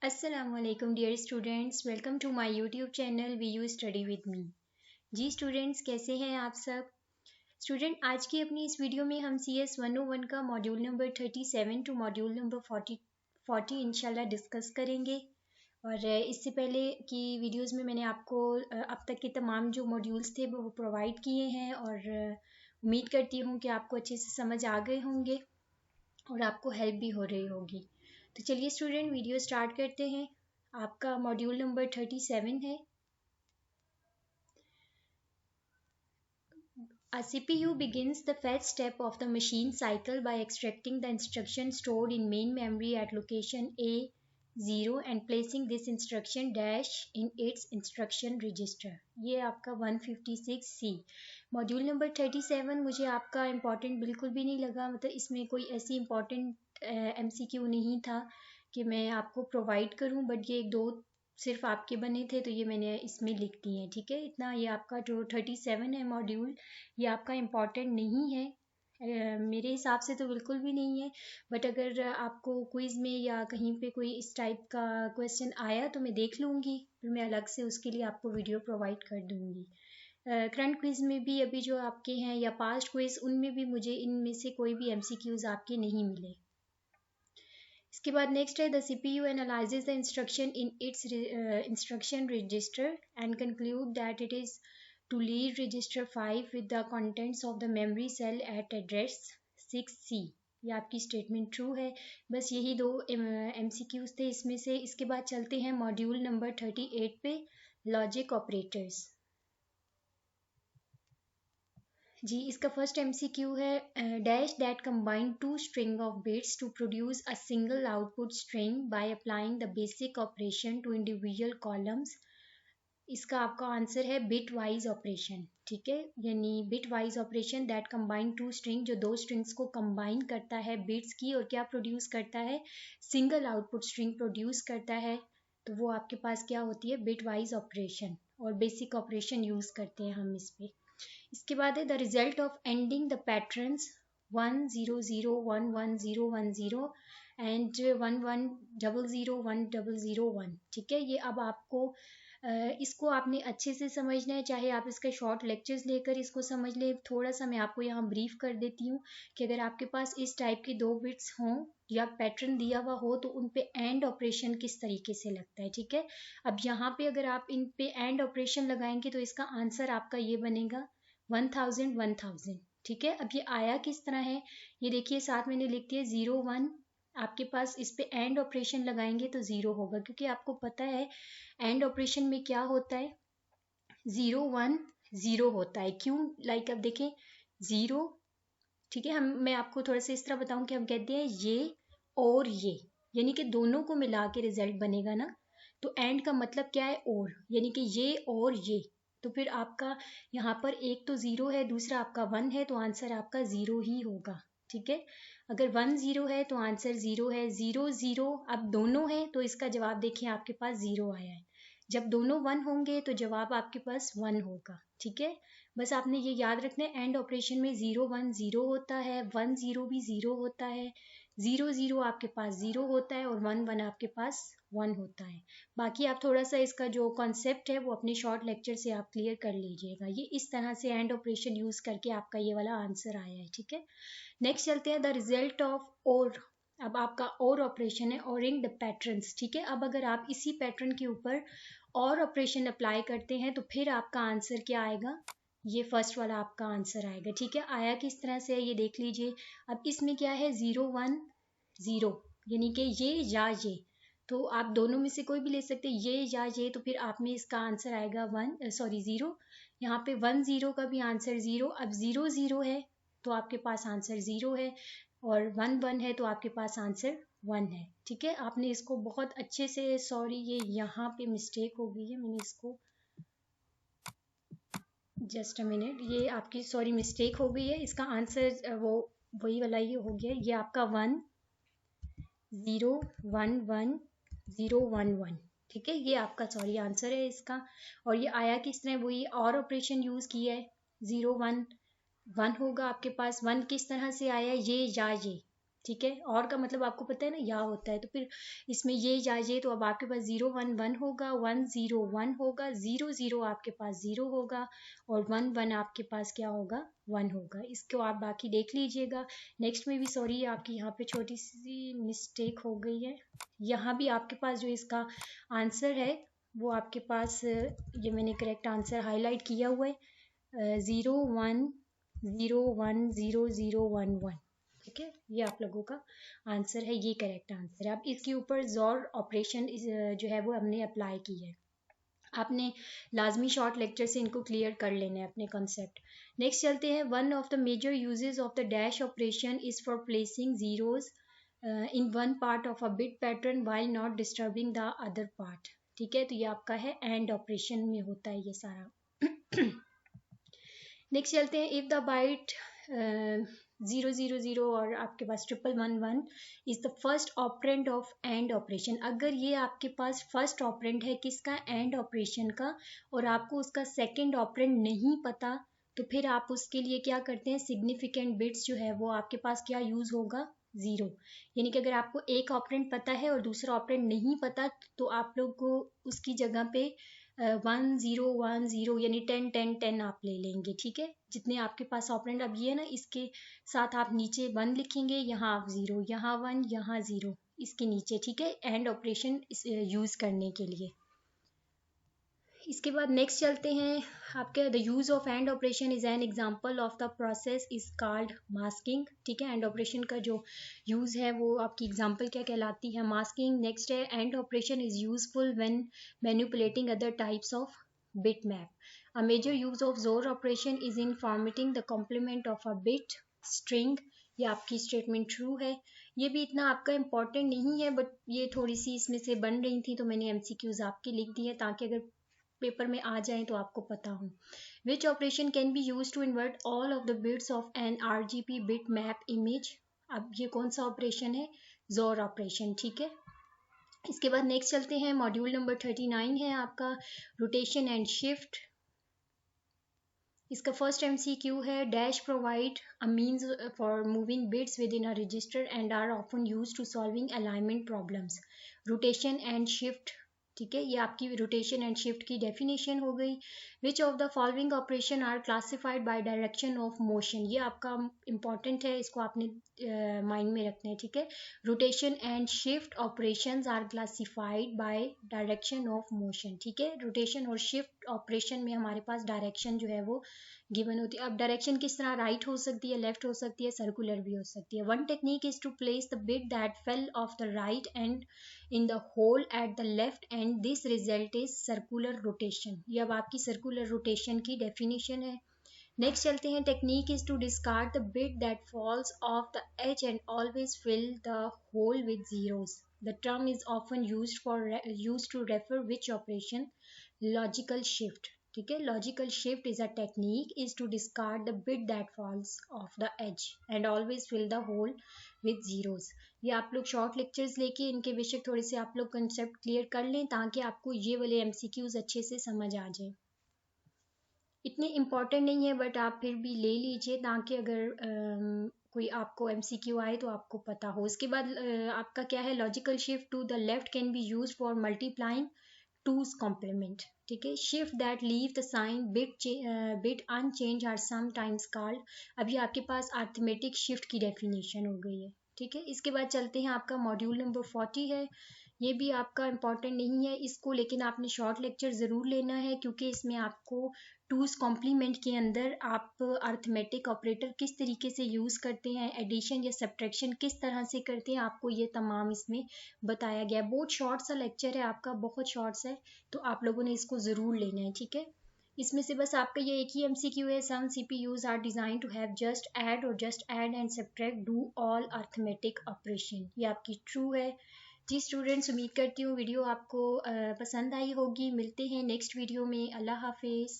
Assalamualaikum dear students, welcome to my YouTube channel VU Study with me। जी students, कैसे हैं आप सब। स्टूडेंट, आज की अपनी इस वीडियो में हम CS 101 का module number 37 to module number 40 इंशाल्लाह डिस्कस करेंगे। और इससे पहले की वीडियोस में मैंने आपको अब तक के तमाम जो मॉड्यूल्स थे वो प्रोवाइड किए हैं और उम्मीद करती हूँ कि आपको अच्छे से समझ आ गए होंगे और आपको हेल्प भी हो रही होगी। तो चलिए स्टूडेंट, वीडियो स्टार्ट करते हैं। आपका मॉड्यूल नंबर 37 है। A CPU begins the fetch step of the machine cycle by extracting the instruction stored in main memory at location A0 and placing this instruction dash in its instruction register। ये आपका 156C module number 37 मुझे आपका important बिल्कुल भी नहीं लगा। मतलब इसमें कोई ऐसी इम्पॉर्टेंट MCQ नहीं था कि मैं आपको प्रोवाइड करूं, बट ये एक दो सिर्फ आपके बने थे तो ये मैंने इसमें लिख दिए हैं। ठीक है, इतना ये आपका जो 37 है मॉड्यूल, ये आपका इम्पॉर्टेंट नहीं है। मेरे हिसाब से तो बिल्कुल भी नहीं है, बट अगर आपको क्विज़ में या कहीं पे कोई इस टाइप का क्वेश्चन आया तो मैं देख लूँगी, फिर मैं अलग से उसके लिए आपको वीडियो प्रोवाइड कर दूँगी। करंट क्विज़ में भी अभी जो आपके हैं या पास्ट क्विज़, उनमें भी मुझे इनमें से कोई भी MCQs आपके नहीं मिले। इसके बाद नेक्स्ट है the CPU analyzes the instruction in its instruction register and conclude that it is to lead register 5 with the contents of the memory cell at address 6C। ये आपकी स्टेटमेंट ट्रू है। बस यही दो MCQs थे इसमें से। इसके बाद चलते हैं मॉड्यूल नंबर 38 पे, लॉजिक ऑपरेटर्स। जी, इसका फर्स्ट MCQ है dash that combine two string of bits to produce a single output string by applying the basic operation to individual columns. इसका आपका आंसर है बिट वाइज ऑपरेशन। ठीक है, यानी bit wise operation that combine two string, जो दो strings को combine करता है बिट्स की, और क्या प्रोड्यूस करता है, सिंगल आउटपुट स्ट्रिंग प्रोड्यूस करता है। तो वो आपके पास क्या होती है, बिट वाइज ऑपरेशन, और बेसिक ऑपरेशन यूज करते हैं हम इस पे। इसके बाद है the result of ending the patterns 100111010 and 11001001। ठीक है, ये अब आपको इसको आपने अच्छे से समझना है, चाहे आप इसका शॉर्ट लेक्चर्स लेकर इसको समझ ले। थोड़ा सा मैं आपको यहाँ ब्रीफ कर देती हूँ कि अगर आपके पास इस टाइप की दो बिट्स हों या पैटर्न दिया हुआ हो तो उन पे एंड ऑपरेशन किस तरीके से लगता है। ठीक है, अब यहाँ पे अगर आप इन पे एंड ऑपरेशन लगाएंगे तो इसका आंसर आपका ये बनेगा 1000। ठीक है, अब ये आया किस तरह है, ये देखिए साथ मैंने लिख दिया 01। आपके पास इस पे एंड ऑपरेशन लगाएंगे तो 0 होगा, क्योंकि आपको पता है एंड ऑपरेशन में क्या होता है, 0 1 0 होता है। क्यों, लाइक अब देखें 0। ठीक है, मैं आपको थोड़ा सा इस तरह बताऊं कि हम कहते हैं ये और ये, यानी कि दोनों को मिला के रिजल्ट बनेगा ना। तो एंड का मतलब क्या है, और, यानी कि ये और ये। तो फिर आपका यहाँ पर एक तो 0 है, दूसरा आपका 1 है, तो आंसर आपका 0 ही होगा। ठीक है, अगर 1 0 है तो आंसर 0 है। 0 0 अब दोनों है तो इसका जवाब देखिए आपके पास 0 आया है। जब दोनों 1 होंगे तो जवाब आपके पास 1 होगा। ठीक है, बस आपने ये याद रखना है, एंड ऑपरेशन में 0 1 0 होता है, 1 0 भी 0 होता है, 0 0 आपके पास 0 होता है, और 1 1 आपके पास 1 होता है। बाकी आप थोड़ा सा इसका जो कॉन्सेप्ट है वो अपने शॉर्ट लेक्चर से आप क्लियर कर लीजिएगा। ये इस तरह से एंड ऑपरेशन यूज करके आपका ये वाला आंसर आया है। ठीक है, नेक्स्ट चलते हैं द रिजल्ट ऑफ और। अब आपका और ऑपरेशन है, ओरिंग द पैटर्न्स। ठीक है, अब अगर आप इसी पैटर्न के ऊपर और ऑपरेशन अप्लाई करते हैं तो फिर आपका आंसर क्या आएगा, ये फर्स्ट वाला आपका आंसर आएगा। ठीक है, आया किस तरह से है ये देख लीजिए। अब इसमें क्या है, 0 1 0, यानी कि ये या ये, तो आप दोनों में से कोई भी ले सकते हैं, ये या ये। तो फिर आप में इसका आंसर आएगा 0। यहाँ पे 1 0 का भी आंसर 0। अब 0 0 है तो आपके पास आंसर 0 है, और 1 1 है तो आपके पास आंसर 1 है। ठीक है, आपने इसको बहुत अच्छे से, सॉरी ये यहाँ पे मिस्टेक हो गई है, मैंने इसको जस्ट अ मिनट, ये आपकी सॉरी मिस्टेक हो गई है। इसका आंसर वो वही वाला ये हो गया, ये आपका 1 0 1 1 0 1 1। ठीक है, ये आपका सॉरी आंसर है इसका। और ये आया किस तरह, वही और ऑपरेशन यूज किया है। 0 1 1 होगा आपके पास। 1 किस तरह से आया, ये या ये, ठीक है, और का मतलब आपको पता है ना, या होता है, तो फिर इसमें ये या ये, तो अब आपके पास 0 1 1 होगा, 1 0 1 होगा, 0 0 आपके पास 0 होगा, और 1 1 आपके पास क्या होगा, 1 होगा। इसको आप बाकी देख लीजिएगा। नेक्स्ट में भी सॉरी, आपकी यहाँ पे छोटी सी मिस्टेक हो गई है। यहाँ भी आपके पास जो इसका आंसर है वो आपके पास, ये मैंने करेक्ट आंसर हाईलाइट किया हुआ है, 0 1 0 1 0 0 1 1। ठीक है, ये आप लोगों का आंसर है, ये करेक्ट आंसर है। अब इसके ऊपर जोर ऑपरेशन जो है वो हमने अप्लाई की है। आपने लाजमी शॉर्ट लेक्चर से इनको क्लियर कर लेना है अपने कॉन्सेप्ट। नेक्स्ट चलते हैं, one of the major uses of the dash operation is for placing zeros in one part of a bit pattern while not disturbing the other part. ठीक है, तो ये आपका है एंड ऑपरेशन में होता है ये सारा। नेक्स्ट चलते हैं, इफ द बाइट 0 0 0 और आपके पास 1 1 1 is the first operand of and operation. अगर ये आपके पास फर्स्ट ऑपरेंड है किसका, एंड ऑपरेशन का, और आपको उसका सेकंड ऑपरेंड नहीं पता, तो फिर आप उसके लिए क्या करते हैं, सिग्निफिकेंट बिट्स जो है वो आपके पास क्या यूज होगा, 0। यानी कि अगर आपको एक ऑपरेंड पता है और दूसरा ऑपरेंड नहीं पता, तो आप लोग को उसकी जगह पे 1 0 1 0 यानी 10 10 10 आप ले लेंगे। ठीक है, जितने आपके पास ऑपरेंड, अब ये ना इसके साथ आप नीचे 1 लिखेंगे, यहाँ आप 0, यहाँ 1, यहाँ 0 इसके नीचे। ठीक है, एंड ऑपरेशन यूज करने के लिए। इसके बाद नेक्स्ट चलते हैं, आपके the use of and operation is an example of the process is called masking. ठीक है, एंड ऑपरेशन का जो यूज है वो आपकी एग्जांपल क्या कहलाती है, मास्किंग। नेक्स्ट है, and operation is useful when manipulating other types of bit map. A major use of xor operation is in formatting the complement of a bit string. ये आपकी स्टेटमेंट ट्रू है। ये भी इतना आपका इम्पोर्टेंट नहीं है, बट ये थोड़ी सी इसमें से बन रही थी तो मैंने एमसीक्यूज आपके लिख दिए ताकि अगर पेपर में आ जाए तो आपको पता हो। Which operation can be use to invert all of the bits of an RGB bit map image. अब ये कौन सा ऑपरेशन है, जोर ऑपरेशन। ठीक है, इसके बाद नेक्स्ट चलते हैं, मॉड्यूल नंबर 39 है आपका, रोटेशन एंड शिफ्ट। इसका फर्स्ट एमसीक्यू है, dash provide a means for moving bits within a register and are often use to solving alignment problems. Rotation and shift, ठीक है, ये आपकी रोटेशन एंड शिफ्ट की definition हो गई। Which of the following operation are classified by direction of motion, ये आपका important है, इसको आपने माइंड में रखना है। ठीक है, rotation and shift operations are classified by direction of motion. ठीक है, रोटेशन और शिफ्ट ऑपरेशन में हमारे पास डायरेक्शन जो है वो गिवन होती है। अब डायरेक्शन किस तरह, राइट हो सकती है, लेफ्ट हो सकती है, सर्कुलर भी हो सकती है। One technique is to place the bit that fell off the right end in the hole at the left and this result is circular rotation। ये अब आपकी circular rotation की definition है। नेक्स्ट चलते हैं, technique is to discard the bit that falls off the edge and always fill the hole with zeros. The term is often used to refer which operation, logical shift. ठीक है, logical shift is a technique is to discard the bit that falls off the edge and always fill the hole with zeros. ये आप लोग short lectures लेके इनके बेशक थोड़े से आप लोग कंसेप्ट क्लियर कर लें ताकि आपको ये वाले एमसीक्यूज अच्छे से समझ आ जाए। इतने इम्पॉर्टेंट नहीं है बट आप फिर भी ले लीजिए ताकि अगर कोई आपको एमसीक्यू आए तो आपको पता हो। उसके बाद आपका क्या है, logical shift to the left can be use for multiplying two's complement. ठीक है, shift that leave the sign bit unchanged are sometimes called. अभी आपके पास अर्थमेटिक शिफ्ट की डेफिनेशन हो गई है। ठीक है, इसके बाद चलते हैं, आपका मॉड्यूल नंबर 40 है। ये भी आपका इम्पॉर्टेंट नहीं है इसको, लेकिन आपने शॉर्ट लेक्चर ज़रूर लेना है क्योंकि इसमें आपको टूज कॉम्प्लीमेंट के अंदर आप अर्थमेटिक ऑपरेटर किस तरीके से यूज़ करते हैं, एडिशन या सब्ट्रैक्शन किस तरह से करते हैं, आपको ये तमाम इसमें बताया गया है। बहुत शॉर्ट सा लेक्चर है आपका, बहुत शॉर्ट है, तो आप लोगों ने इसको ज़रूर लेना है। ठीक है, इसमें से बस आपका ये एक ही एमसीक्यू है, some CPUs are design to have just add or just add and subtract do all arithmetic operation. ये आपकी ट्रू है। जी स्टूडेंट्स, उम्मीद करती हूँ वीडियो आपको पसंद आई होगी। मिलते हैं नेक्स्ट वीडियो में। अल्लाह हाफिज़।